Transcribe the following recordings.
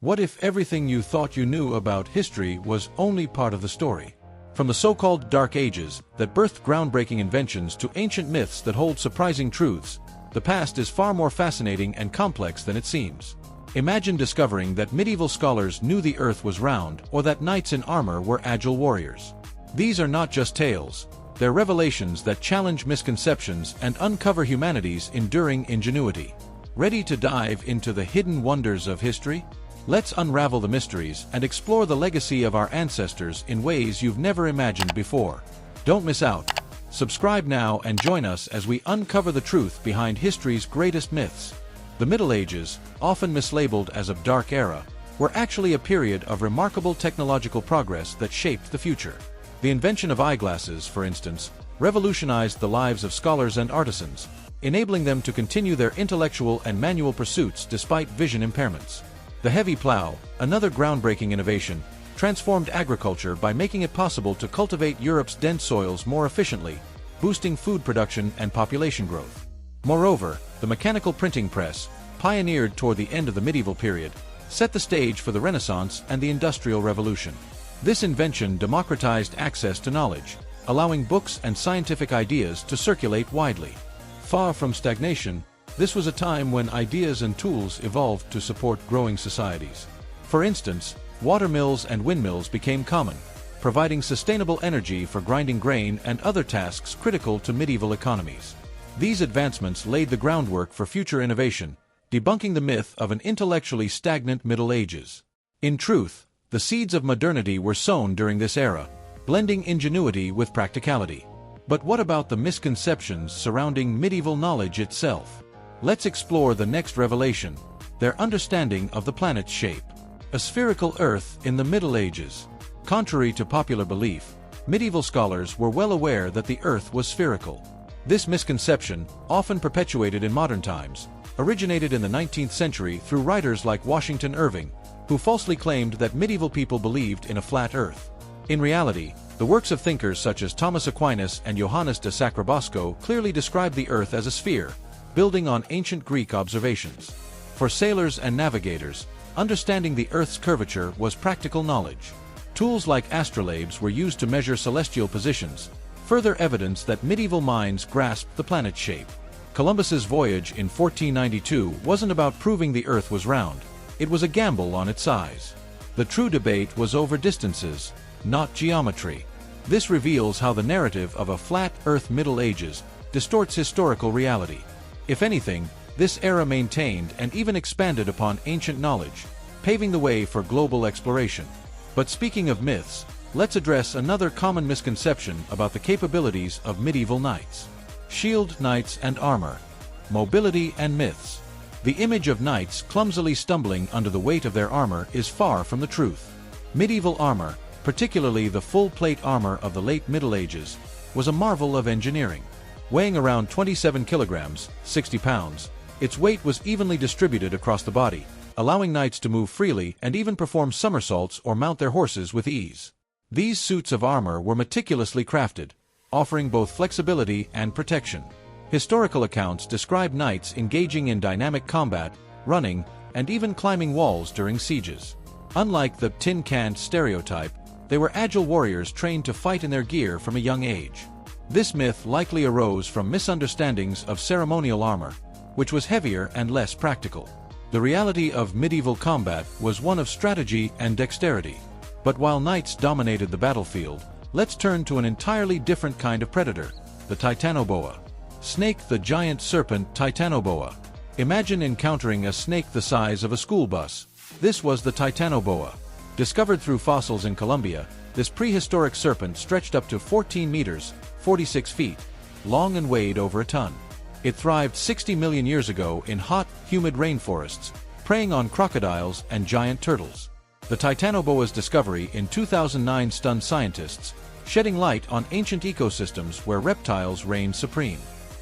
What if everything you thought you knew about history was only part of the story? From the so-called Dark Ages that birthed groundbreaking inventions to ancient myths that hold surprising truths, the past is far more fascinating and complex than it seems. Imagine discovering that medieval scholars knew the earth was round or that knights in armor were agile warriors. These are not just tales, they're revelations that challenge misconceptions and uncover humanity's enduring ingenuity. Ready to dive into the hidden wonders of history? Let's unravel the mysteries and explore the legacy of our ancestors in ways you've never imagined before. Don't miss out. Subscribe now and join us as we uncover the truth behind history's greatest myths. The Middle Ages, often mislabeled as a dark era, were actually a period of remarkable technological progress that shaped the future. The invention of eyeglasses, for instance, revolutionized the lives of scholars and artisans, enabling them to continue their intellectual and manual pursuits despite vision impairments. The heavy plow, another groundbreaking innovation, transformed agriculture by making it possible to cultivate Europe's dense soils more efficiently, boosting food production and population growth. Moreover, the mechanical printing press, pioneered toward the end of the medieval period, set the stage for the Renaissance and the Industrial Revolution. This invention democratized access to knowledge, allowing books and scientific ideas to circulate widely. Far from stagnation, this was a time when ideas and tools evolved to support growing societies. For instance, water mills and windmills became common, providing sustainable energy for grinding grain and other tasks critical to medieval economies. These advancements laid the groundwork for future innovation, debunking the myth of an intellectually stagnant Middle Ages. In truth, the seeds of modernity were sown during this era, blending ingenuity with practicality. But what about the misconceptions surrounding medieval knowledge itself? Let's explore the next revelation, their understanding of the planet's shape. A spherical Earth in the Middle Ages. Contrary to popular belief, medieval scholars were well aware that the Earth was spherical. This misconception, often perpetuated in modern times, originated in the 19th century through writers like Washington Irving, who falsely claimed that medieval people believed in a flat Earth. In reality, the works of thinkers such as Thomas Aquinas and Johannes de Sacrobosco clearly describe the Earth as a sphere, building on ancient Greek observations. For sailors and navigators, understanding the Earth's curvature was practical knowledge. Tools like astrolabes were used to measure celestial positions, further evidence that medieval minds grasped the planet's shape. Columbus's voyage in 1492 wasn't about proving the Earth was round, it was a gamble on its size. The true debate was over distances, not geometry. This reveals how the narrative of a flat Earth Middle Ages distorts historical reality. If anything, this era maintained and even expanded upon ancient knowledge, paving the way for global exploration. But speaking of myths, let's address another common misconception about the capabilities of medieval knights. Shield knights and armor. Mobility and myths. The image of knights clumsily stumbling under the weight of their armor is far from the truth. Medieval armor, particularly the full-plate armor of the late Middle Ages, was a marvel of engineering. Weighing around 27 kilograms, 60 pounds, its weight was evenly distributed across the body, allowing knights to move freely and even perform somersaults or mount their horses with ease. These suits of armor were meticulously crafted, offering both flexibility and protection. Historical accounts describe knights engaging in dynamic combat, running, and even climbing walls during sieges. Unlike the tin-canned stereotype, they were agile warriors trained to fight in their gear from a young age. This myth likely arose from misunderstandings of ceremonial armor, which was heavier and less practical. The reality of medieval combat was one of strategy and dexterity. But while knights dominated the battlefield, let's turn to an entirely different kind of predator, the Titanoboa. Snake the giant serpent Titanoboa. Imagine encountering a snake the size of a school bus. This was the Titanoboa. Discovered through fossils in Colombia, this prehistoric serpent stretched up to 14 meters, 46 feet, long and weighed over a ton. It thrived 60 million years ago in hot, humid rainforests, preying on crocodiles and giant turtles. The Titanoboa's discovery in 2009 stunned scientists, shedding light on ancient ecosystems where reptiles reigned supreme.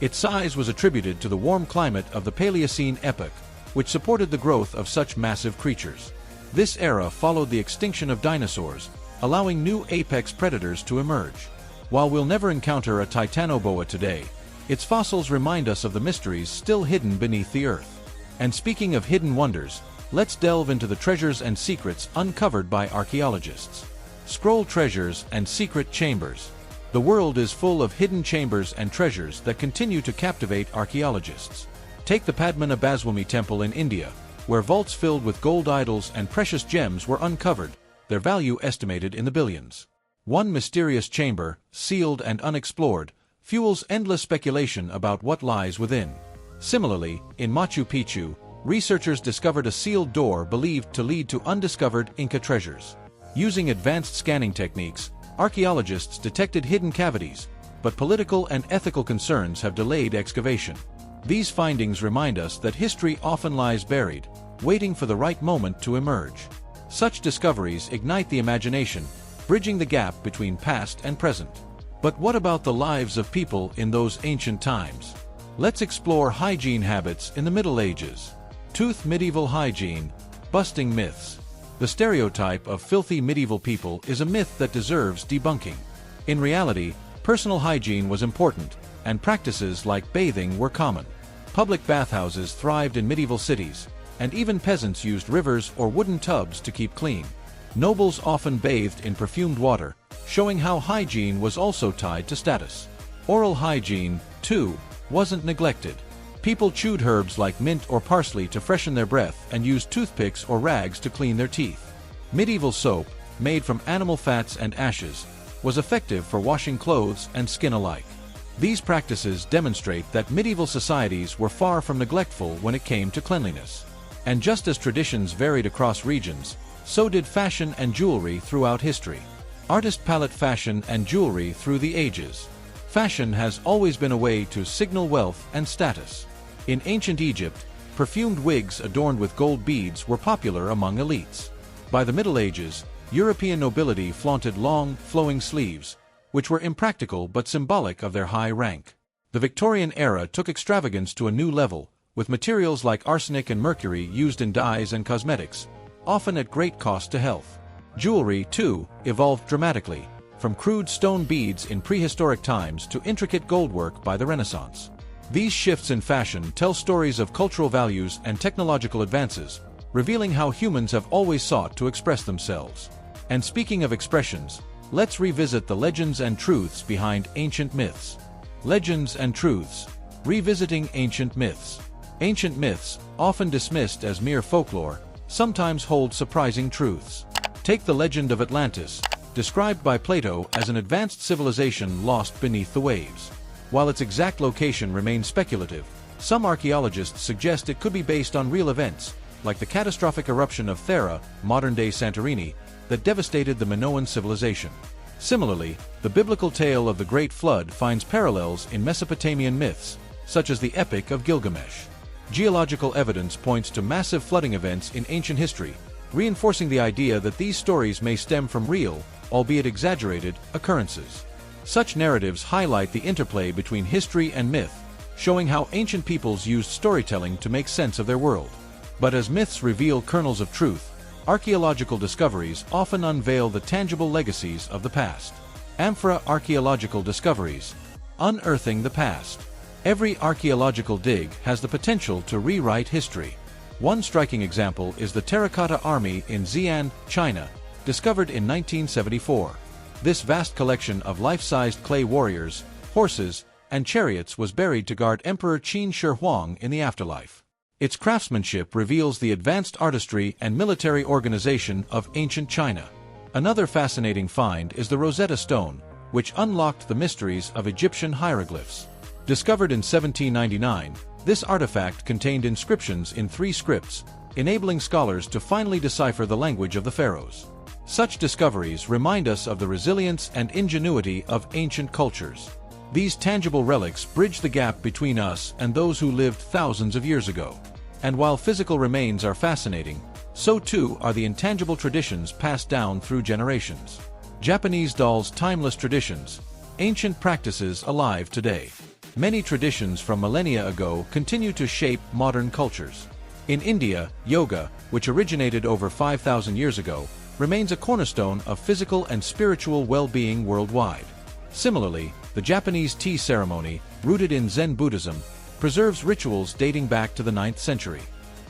Its size was attributed to the warm climate of the Paleocene epoch, which supported the growth of such massive creatures. This era followed the extinction of dinosaurs, allowing new apex predators to emerge. While we'll never encounter a Titanoboa today, its fossils remind us of the mysteries still hidden beneath the earth. And speaking of hidden wonders, let's delve into the treasures and secrets uncovered by archaeologists. Scroll treasures and secret chambers. The world is full of hidden chambers and treasures that continue to captivate archaeologists. Take the Padmanabhaswamy Temple in India, where vaults filled with gold idols and precious gems were uncovered, their value estimated in the billions. One mysterious chamber, sealed and unexplored, fuels endless speculation about what lies within. Similarly, in Machu Picchu, researchers discovered a sealed door believed to lead to undiscovered Inca treasures. Using advanced scanning techniques, archaeologists detected hidden cavities, but political and ethical concerns have delayed excavation. These findings remind us that history often lies buried, waiting for the right moment to emerge. Such discoveries ignite the imagination, bridging the gap between past and present. But what about the lives of people in those ancient times? Let's explore hygiene habits in the Middle Ages. Tooth medieval hygiene, busting myths. The stereotype of filthy medieval people is a myth that deserves debunking. In reality, personal hygiene was important, and practices like bathing were common. Public bathhouses thrived in medieval cities, and even peasants used rivers or wooden tubs to keep clean. Nobles often bathed in perfumed water, showing how hygiene was also tied to status. Oral hygiene, too, wasn't neglected. People chewed herbs like mint or parsley to freshen their breath and used toothpicks or rags to clean their teeth. Medieval soap, made from animal fats and ashes, was effective for washing clothes and skin alike. These practices demonstrate that medieval societies were far from neglectful when it came to cleanliness. And just as traditions varied across regions, so did fashion and jewelry throughout history. Artist palette fashion and jewelry through the ages. Fashion has always been a way to signal wealth and status. In ancient Egypt, perfumed wigs adorned with gold beads were popular among elites. By the Middle Ages, European nobility flaunted long, flowing sleeves, which were impractical but symbolic of their high rank. The Victorian era took extravagance to a new level, with materials like arsenic and mercury used in dyes and cosmetics, often at great cost to health. Jewelry, too, evolved dramatically, from crude stone beads in prehistoric times to intricate goldwork by the Renaissance. These shifts in fashion tell stories of cultural values and technological advances, revealing how humans have always sought to express themselves. And speaking of expressions, let's revisit the legends and truths behind ancient myths. Legends and truths. Revisiting ancient myths. Ancient myths, often dismissed as mere folklore, sometimes hold surprising truths. Take the legend of Atlantis, described by Plato as an advanced civilization lost beneath the waves. While its exact location remains speculative, some archaeologists suggest it could be based on real events, like the catastrophic eruption of Thera, modern-day Santorini, that devastated the Minoan civilization. Similarly, the biblical tale of the Great Flood finds parallels in Mesopotamian myths, such as the Epic of Gilgamesh. Geological evidence points to massive flooding events in ancient history, reinforcing the idea that these stories may stem from real, albeit exaggerated, occurrences. Such narratives highlight the interplay between history and myth, showing how ancient peoples used storytelling to make sense of their world. But as myths reveal kernels of truth, archaeological discoveries often unveil the tangible legacies of the past. Amphora archaeological discoveries. Unearthing the past. Every archaeological dig has the potential to rewrite history. One striking example is the Terracotta Army in Xi'an, China, discovered in 1974. This vast collection of life-sized clay warriors, horses, and chariots was buried to guard Emperor Qin Shi Huang in the afterlife. Its craftsmanship reveals the advanced artistry and military organization of ancient China. Another fascinating find is the Rosetta Stone, which unlocked the mysteries of Egyptian hieroglyphs. Discovered in 1799, this artifact contained inscriptions in 3 scripts, enabling scholars to finally decipher the language of the pharaohs. Such discoveries remind us of the resilience and ingenuity of ancient cultures. These tangible relics bridge the gap between us and those who lived thousands of years ago. And while physical remains are fascinating, so too are the intangible traditions passed down through generations. Japanese dolls' timeless traditions, ancient practices alive today. Many traditions from millennia ago continue to shape modern cultures. In India, yoga, which originated over 5,000 years ago, remains a cornerstone of physical and spiritual well-being worldwide. Similarly, the Japanese tea ceremony, rooted in Zen Buddhism, preserves rituals dating back to the 9th century.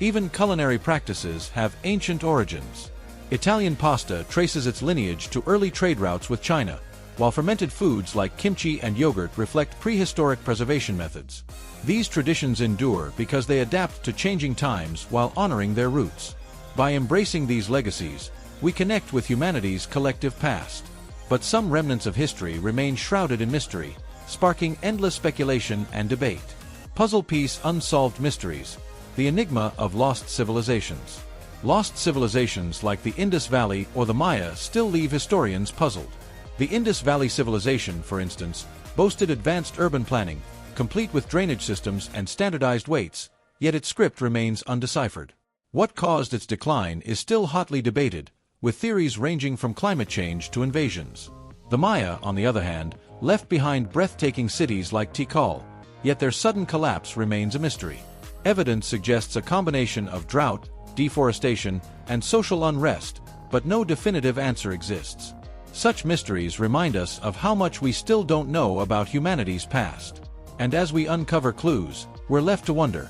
Even culinary practices have ancient origins. Italian pasta traces its lineage to early trade routes with China, while fermented foods like kimchi and yogurt reflect prehistoric preservation methods. These traditions endure because they adapt to changing times while honoring their roots. By embracing these legacies, we connect with humanity's collective past. But some remnants of history remain shrouded in mystery, sparking endless speculation and debate. Puzzle piece: Unsolved Mysteries. The enigma of lost civilizations. Lost civilizations like the Indus Valley or the Maya still leave historians puzzled. The Indus Valley civilization, for instance, boasted advanced urban planning, complete with drainage systems and standardized weights, yet its script remains undeciphered. What caused its decline is still hotly debated, with theories ranging from climate change to invasions. The Maya, on the other hand, left behind breathtaking cities like Tikal, yet their sudden collapse remains a mystery. Evidence suggests a combination of drought, deforestation, and social unrest, but no definitive answer exists. Such mysteries remind us of how much we still don't know about humanity's past. And as we uncover clues, we're left to wonder,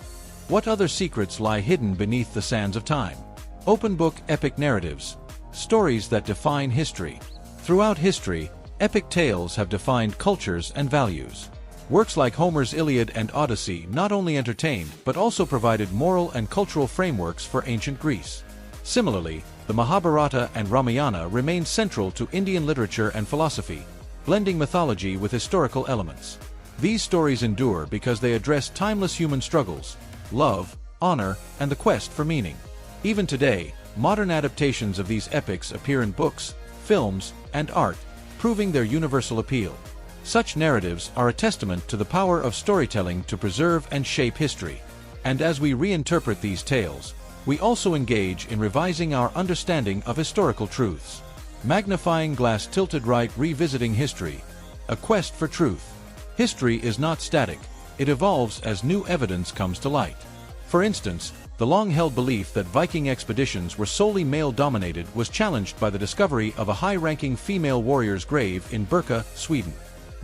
what other secrets lie hidden beneath the sands of time? Open book: Epic narratives. Stories that define history. Throughout history, epic tales have defined cultures and values. Works like Homer's Iliad and Odyssey not only entertained but also provided moral and cultural frameworks for ancient Greece. Similarly, the Mahabharata and Ramayana remain central to Indian literature and philosophy, blending mythology with historical elements. These stories endure because they address timeless human struggles: love, honor, and the quest for meaning. Even today, modern adaptations of these epics appear in books, films, and art, proving their universal appeal. Such narratives are a testament to the power of storytelling to preserve and shape history. And as we reinterpret these tales, we also engage in revising our understanding of historical truths. Magnifying glass: Tilted right, Revisiting history. A quest for truth. History is not static, it evolves as new evidence comes to light. For instance, the long-held belief that Viking expeditions were solely male-dominated was challenged by the discovery of a high-ranking female warrior's grave in Birka, Sweden.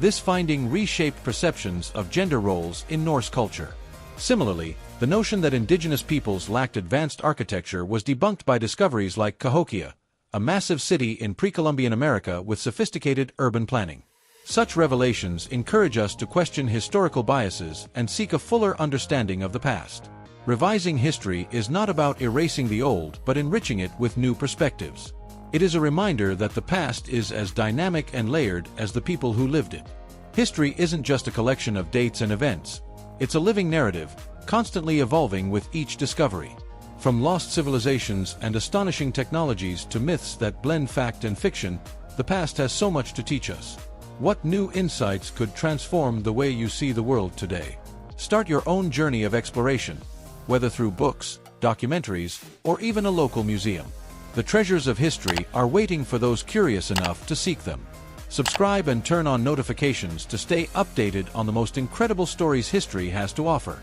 This finding reshaped perceptions of gender roles in Norse culture. Similarly, the notion that indigenous peoples lacked advanced architecture was debunked by discoveries like Cahokia, a massive city in pre-Columbian America with sophisticated urban planning. Such revelations encourage us to question historical biases and seek a fuller understanding of the past. Revising history is not about erasing the old but enriching it with new perspectives. It is a reminder that the past is as dynamic and layered as the people who lived it. History isn't just a collection of dates and events. It's a living narrative, constantly evolving with each discovery. From lost civilizations and astonishing technologies to myths that blend fact and fiction, the past has so much to teach us. What new insights could transform the way you see the world today? Start your own journey of exploration, whether through books, documentaries, or even a local museum. The treasures of history are waiting for those curious enough to seek them. Subscribe and turn on notifications to stay updated on the most incredible stories history has to offer.